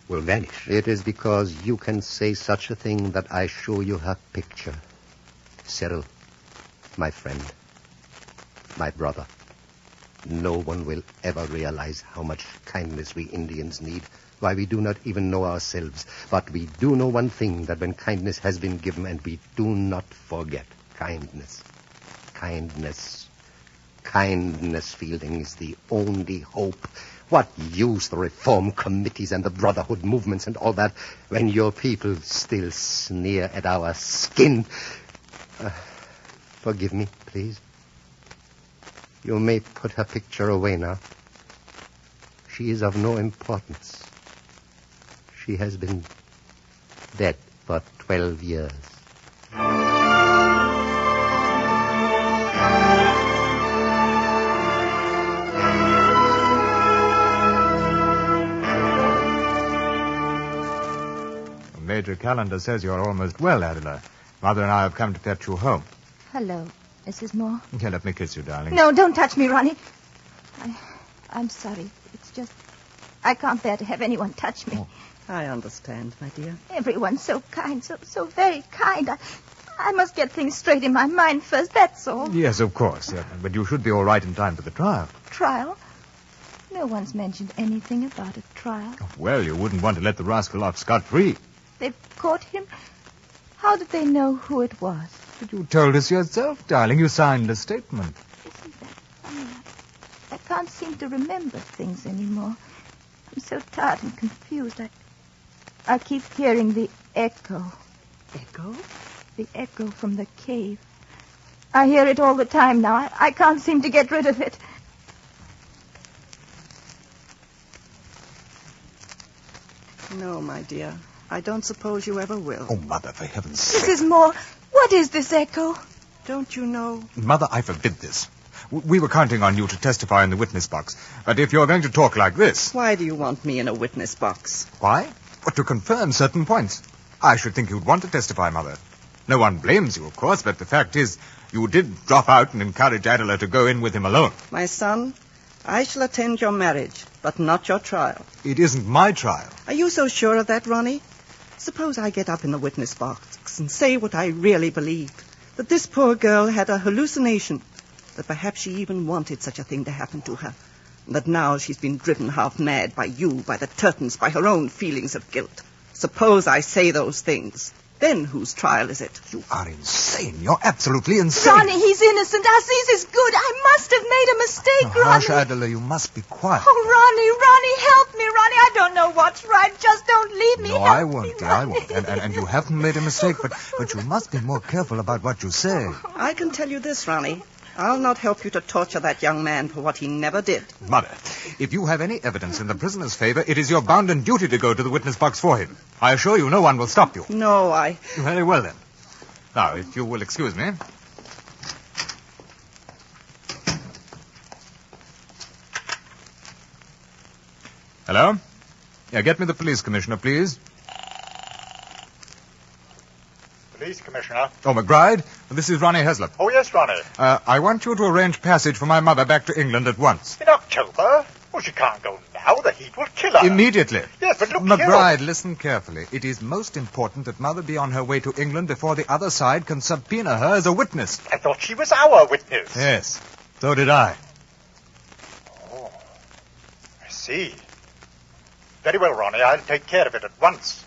will vanish. It is because you can say such a thing that I show you her picture. Cyril, my friend, my brother. No one will ever realize how much kindness we Indians need, why we do not even know ourselves. But we do know one thing, that when kindness has been given, and we do not forget kindness. Kindness. Kindness, Fielding, is the only hope. What use the reform committees and the brotherhood movements and all that when your people still sneer at our skin? Forgive me, please. You may put her picture away now. She is of no importance. She has been dead for 12 years. Major Callender says you're almost well, Adela. Mother and I have come to fetch you home. Hello, Mrs. Moore. Here, let me kiss you, darling. No, don't touch me, Ronnie. I'm sorry. It's just I can't bear to have anyone touch me. I understand, my dear. Everyone's so kind, so very kind. I must get things straight in my mind first, that's all. Yes, of course. But you should be all right in time for the trial. Trial? No one's mentioned anything about a trial. Well, you wouldn't want to let the rascal off scot-free. They've caught him? How did they know who it was? But you told us yourself, darling. You signed a statement. Isn't that funny? I can't seem to remember things anymore. I'm so tired and confused. I keep hearing the echo. Echo? The echo from the cave. I hear it all the time now. I can't seem to get rid of it. No, my dear. I don't suppose you ever will. Oh, Mother, for heaven's sake. Mrs. Moore, what is this echo? Don't you know? Mother, I forbid this. We were counting on you to testify in the witness box. But if you're going to talk like this... Why do you want me in a witness box? Why? Well, to confirm certain points. I should think you'd want to testify, Mother. No one blames you, of course, but the fact is, you did drop out and encourage Adela to go in with him alone. My son, I shall attend your marriage, but not your trial. It isn't my trial. Are you so sure of that, Ronnie? Suppose I get up in the witness box and say what I really believe, that this poor girl had a hallucination, that perhaps she even wanted such a thing to happen to her, and that now she's been driven half mad by you, by the Turtons, by her own feelings of guilt. Suppose I say those things. Then whose trial is it? You are insane. You're absolutely insane. Ronnie, he's innocent. Aziz is good. I must have made a mistake, Ronnie. Hush, Adela, you must be quiet. Oh, Ronnie, help me, Ronnie. I don't know what's right. Just don't leave me. No, I won't, dear, I won't. And you haven't made a mistake, but you must be more careful about what you say. I can tell you this, Ronnie. I'll not help you to torture that young man for what he never did. Mother, if you have any evidence in the prisoner's favor, it is your bounden duty to go to the witness box for him. I assure you no one will stop you. No, Very well, then. Now, if you will excuse me. Hello? Yeah, get me the police commissioner, please. Police commissioner. Oh, McBride, this is Ronnie Heslop. Oh, yes, Ronnie. I want you to arrange passage for my mother back to England at once. In October? Well, she can't go now. The heat will kill her. Immediately. Yes, but look McBride, here. listen carefully. It is most important that Mother be on her way to England before the other side can subpoena her as a witness. I thought she was our witness. Yes, so did I. Oh, I see. Very well, Ronnie. I'll take care of it at once.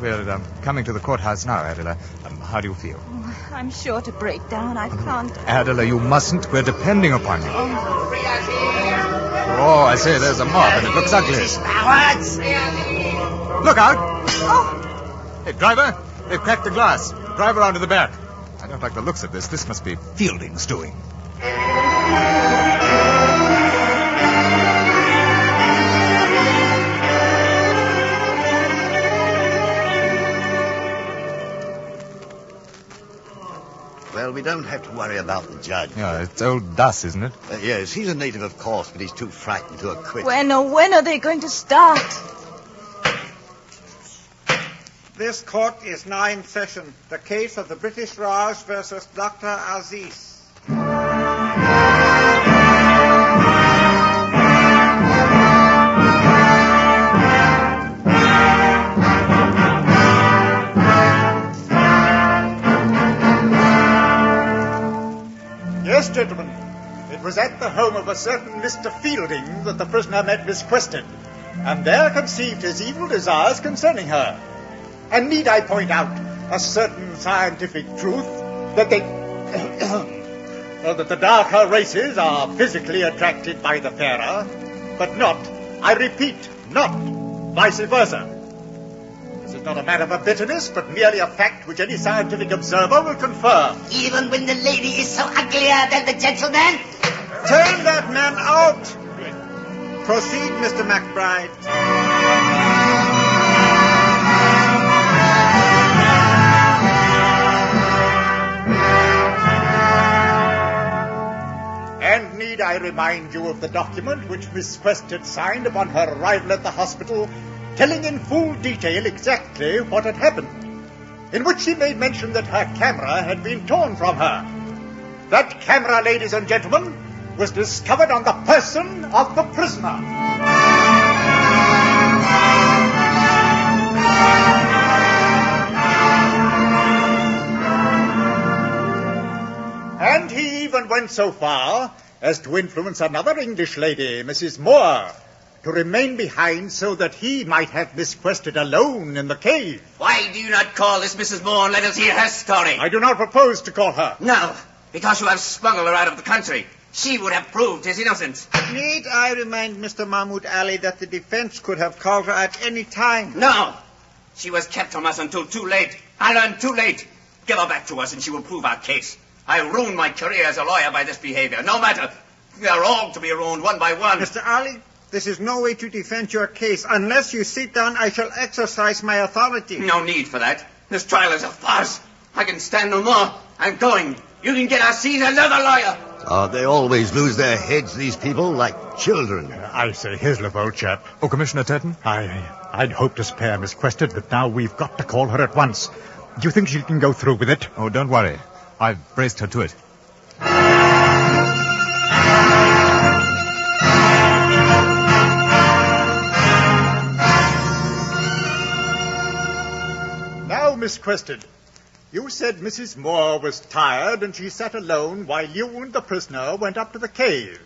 We're coming to the courthouse now, Adela. How do you feel? Oh, I'm sure to break down. I can't. Adela, you mustn't. We're depending upon you. Oh, I say, there's a mob, and it looks ugly. Look out! Oh. Hey, driver, they've cracked the glass. Drive around to the back. I don't like the looks of this. This must be Fielding's doing. Well, we don't have to worry about the judge. Yeah, it's old Das, isn't it? Yes, he's a native, of course, but he's too frightened to acquit. When are they going to start? This court is now in session. The case of the British Raj versus Dr. Aziz. Yes, gentlemen. It was at the home of a certain Mr. Fielding that the prisoner met Miss Quested, and there conceived his evil desires concerning her. And need I point out a certain scientific truth that that the darker races are physically attracted by the fairer, but not, I repeat, not vice versa. This is not a matter for bitterness, but merely a fact which any scientific observer will confirm. Even when the lady is so uglier than the gentleman? Turn that man out! Proceed, Mr. McBride. And need I remind you of the document which Miss Quested signed upon her arrival at the hospital, telling in full detail exactly what had happened, in which she made mention that her camera had been torn from her. That camera, ladies and gentlemen, was discovered on the person of the prisoner. And he even went so far as to influence another English lady, Mrs. Moore, to remain behind so that he might have Miss Quested alone in the cave. Why do you not call this Mrs. Moore and let us hear her story? I do not propose to call her. No, because you have smuggled her out of the country. She would have proved his innocence. Need I remind Mr. Mahmoud Ali that the defense could have called her at any time? No. She was kept from us until too late. I learned too late. Give her back to us and she will prove our case. I ruined my career as a lawyer by this behavior. No matter. We are all to be ruined one by one. Mr. Ali, this is no way to defend your case. Unless you sit down, I shall exercise my authority. No need for that. This trial is a farce. I can stand no more. I'm going. You can get Aziz another lawyer. Oh, they always lose their heads, these people, like children. I say, Hislop, old chap. Oh, Commissioner Tetton? I'd hoped to spare Miss Quested, but now we've got to call her at once. Do you think she can go through with it? Oh, don't worry. I've braced her to it. Now, Miss Quested, you said Mrs. Moore was tired and she sat alone while you and the prisoner went up to the cave.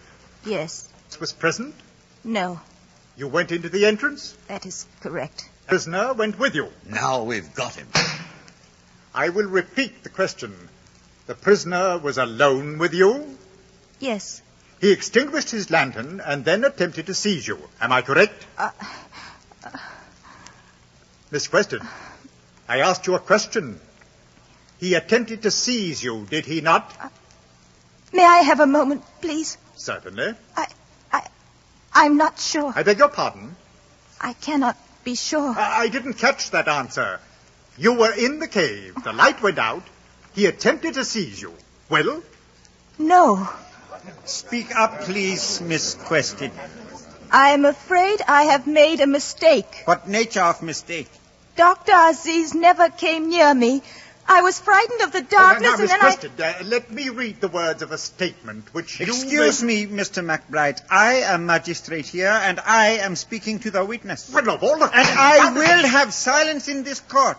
Yes. Was present? No. You went into the entrance? That is correct. Prisoner went with you. Now we've got him. I will repeat the question. The prisoner was alone with you? Yes. He extinguished his lantern and then attempted to seize you. Am I correct? Miss Quested, I asked you a question. He attempted to seize you, did he not? May I have a moment, please? Certainly. I'm not sure. I beg your pardon? I cannot be sure. I didn't catch that answer. You were in the cave. The light went out. He attempted to seize you. Well? No. Speak up, please, Miss Quested. I'm afraid I have made a mistake. What nature of mistake? Dr. Aziz never came near me. I was frightened of the darkness, now, Miss and then Quested, let me read the words of a statement which Excuse me, Mr. McBride. I am magistrate here, and I am speaking to the witness. Well, of all the... And I will have silence in this court.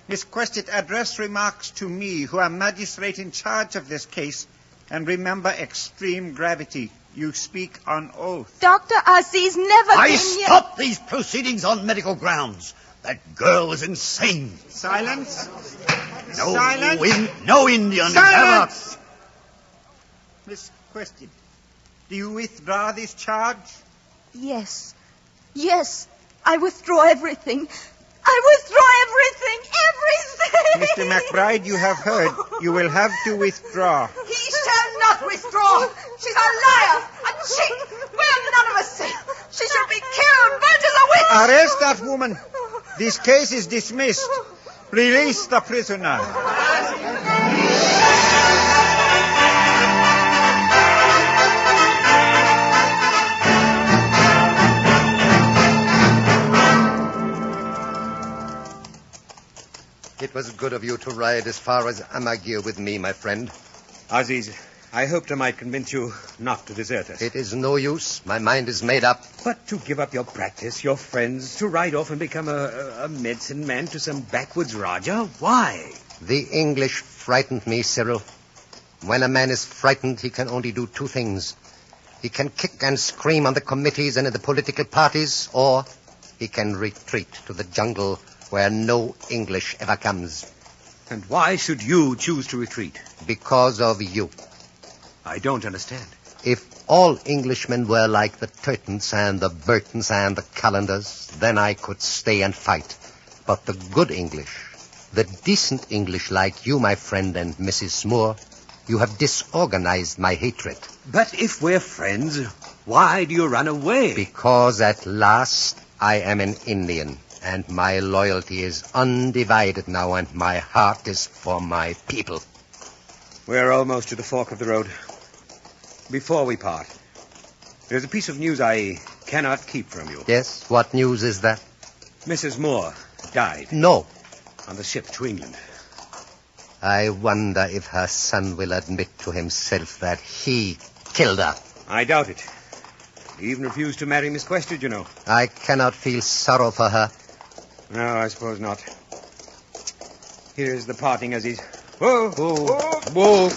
Miss Quested, address remarks to me, who am magistrate in charge of this case, and remember extreme gravity. You speak on oath. Dr. Aziz never I came stop these proceedings on medical grounds. That girl is insane. Silence. No, Silence. no Indian Silence. ever... Miss Quested, do you withdraw this charge? Yes. Yes. I withdraw everything. I withdraw everything. Everything. Mr. McBride, you have heard. You will have to withdraw. He shall not withdraw. She's a liar, a cheat. We're none of us safe. She shall be killed, burnt as a witch. Arrest that woman. This case is dismissed. Release the prisoner. It was good of you to ride as far as Amagir with me, my friend. Aziz, I hoped I might convince you not to desert us. It is no use. My mind is made up. But to give up your practice, your friends, to ride off and become a medicine man to some backwoods Raja? Why? The English frightened me, Cyril. When a man is frightened, he can only do two things. He can kick and scream on the committees and in the political parties, or he can retreat to the jungle where no English ever comes. And why should you choose to retreat? Because of you. I don't understand. If all Englishmen were like the Turtons and the Burtons and the Calendars, then I could stay and fight. But the good English, the decent English like you, my friend, and Mrs. Moore, you have disorganized my hatred. But if we're friends, why do you run away? Because at last I am an Indian, and my loyalty is undivided now, and my heart is for my people. We're almost to the fork of the road. Before we part, there's a piece of news I cannot keep from you. Yes? What news is that? Mrs. Moore died. No. On the ship to England. I wonder if her son will admit to himself that he killed her. I doubt it. He even refused to marry Miss Quested, you know. I cannot feel sorrow for her. No, I suppose not. Here's the parting, Aziz. Whoa! Whoa! Whoa!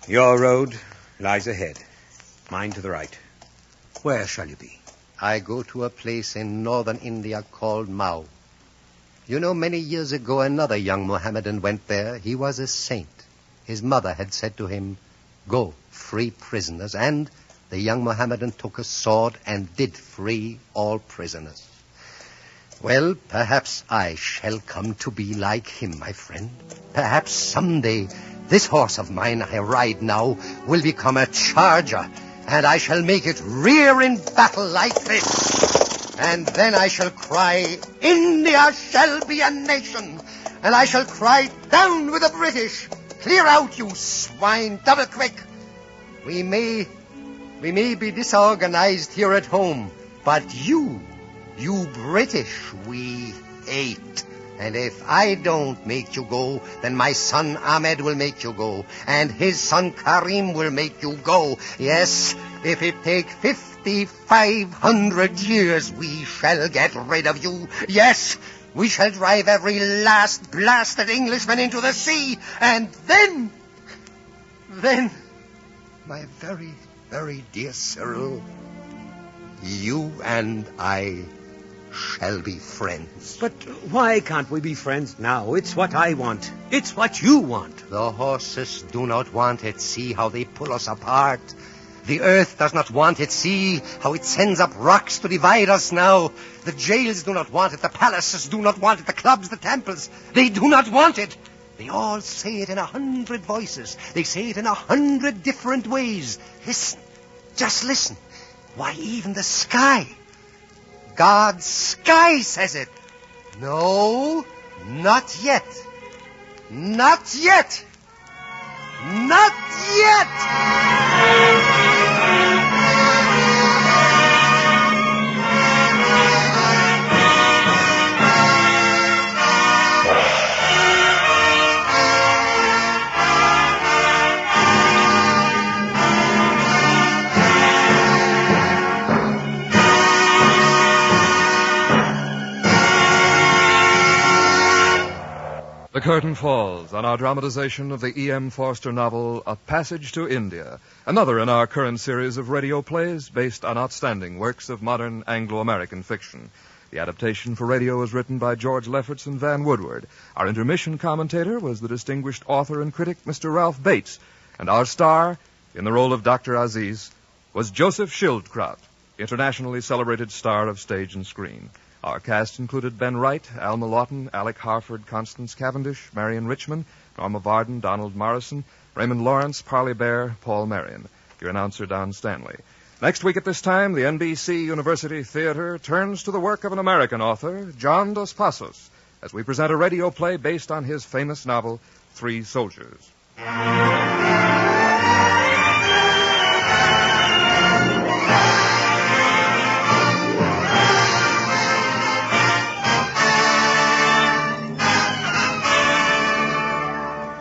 Your road lies ahead. Mine to the right. Where shall you be? I go to a place in northern India called Mao. You know, many years ago, another young Mohammedan went there. He was a saint. His mother had said to him, "Go, free prisoners." And the young Mohammedan took a sword and did free all prisoners. Well, perhaps I shall come to be like him, my friend. Perhaps someday this horse of mine I ride now will become a charger, and I shall make it rear in battle like this. And then I shall cry, "India shall be a nation, and I shall cry, down with the British! Clear out, you swine, double quick! We may be disorganized here at home, but you British, we hate. And if I don't make you go, then my son Ahmed will make you go, and his son Karim will make you go. Yes, if it take 5,500 years, we shall get rid of you. Yes, we shall drive every last blasted Englishman into the sea, and then, my very, very dear Cyril, you and I shall be friends. But why can't we be friends now? It's what I want. It's what you want. The horses do not want it. See how they pull us apart. The earth does not want it. See how it sends up rocks to divide us now. The jails do not want it. The palaces do not want it. The clubs, the temples, they do not want it. They all say it in 100 voices. They say it in 100 different ways. Listen. Just listen. Why, even the sky. God's sky says it. No, not yet. Not yet. Not yet. The curtain falls on our dramatization of the E.M. Forster novel, A Passage to India, another in our current series of radio plays based on outstanding works of modern Anglo-American fiction. The adaptation for radio was written by George Lefferts and Van Woodward. Our intermission commentator was the distinguished author and critic, Mr. Ralph Bates, and our star, in the role of Dr. Aziz, was Joseph Schildkraut, internationally celebrated star of stage and screen. Our cast included Ben Wright, Alma Lawton, Alec Harford, Constance Cavendish, Marion Richmond, Norma Varden, Donald Morrison, Raymond Lawrence, Parley Bear, Paul Marion. Your announcer, Don Stanley. Next week at this time, the NBC University Theater turns to the work of an American author, John Dos Passos, as we present a radio play based on his famous novel, Three Soldiers.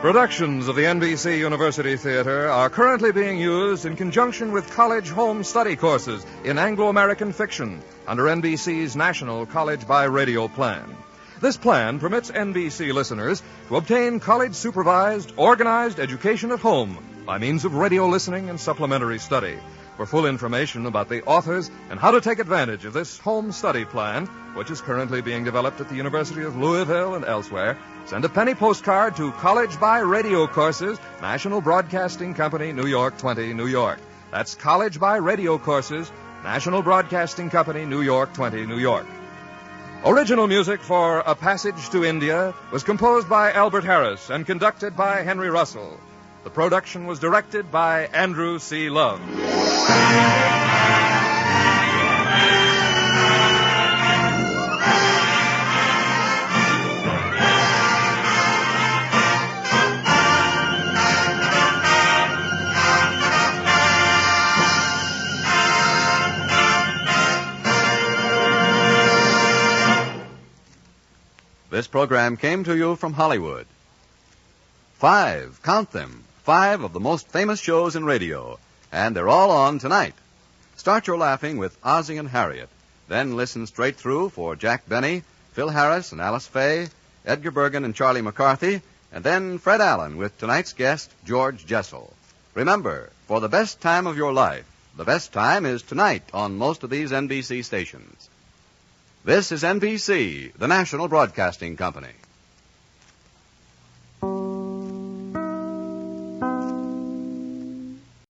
Productions of the NBC University Theater are currently being used in conjunction with college home study courses in Anglo-American fiction under NBC's National College by Radio Plan. This plan permits NBC listeners to obtain college-supervised, organized education at home by means of radio listening and supplementary study. For full information about the authors and how to take advantage of this home study plan, which is currently being developed at the University of Louisville and elsewhere, send a penny postcard to College by Radio Courses, National Broadcasting Company, New York 20, New York. That's College by Radio Courses, National Broadcasting Company, New York 20, New York. Original music for A Passage to India was composed by Albert Harris and conducted by Henry Russell. The production was directed by Andrew C. Love. This program came to you from Hollywood. 5, count them, 5 of the most famous shows in radio, and they're all on tonight. Start your laughing with Ozzie and Harriet, then listen straight through for Jack Benny, Phil Harris and Alice Faye, Edgar Bergen and Charlie McCarthy, and then Fred Allen with tonight's guest, George Jessel. Remember, for the best time of your life, the best time is tonight on most of these NBC stations. This is NBC, the National Broadcasting Company.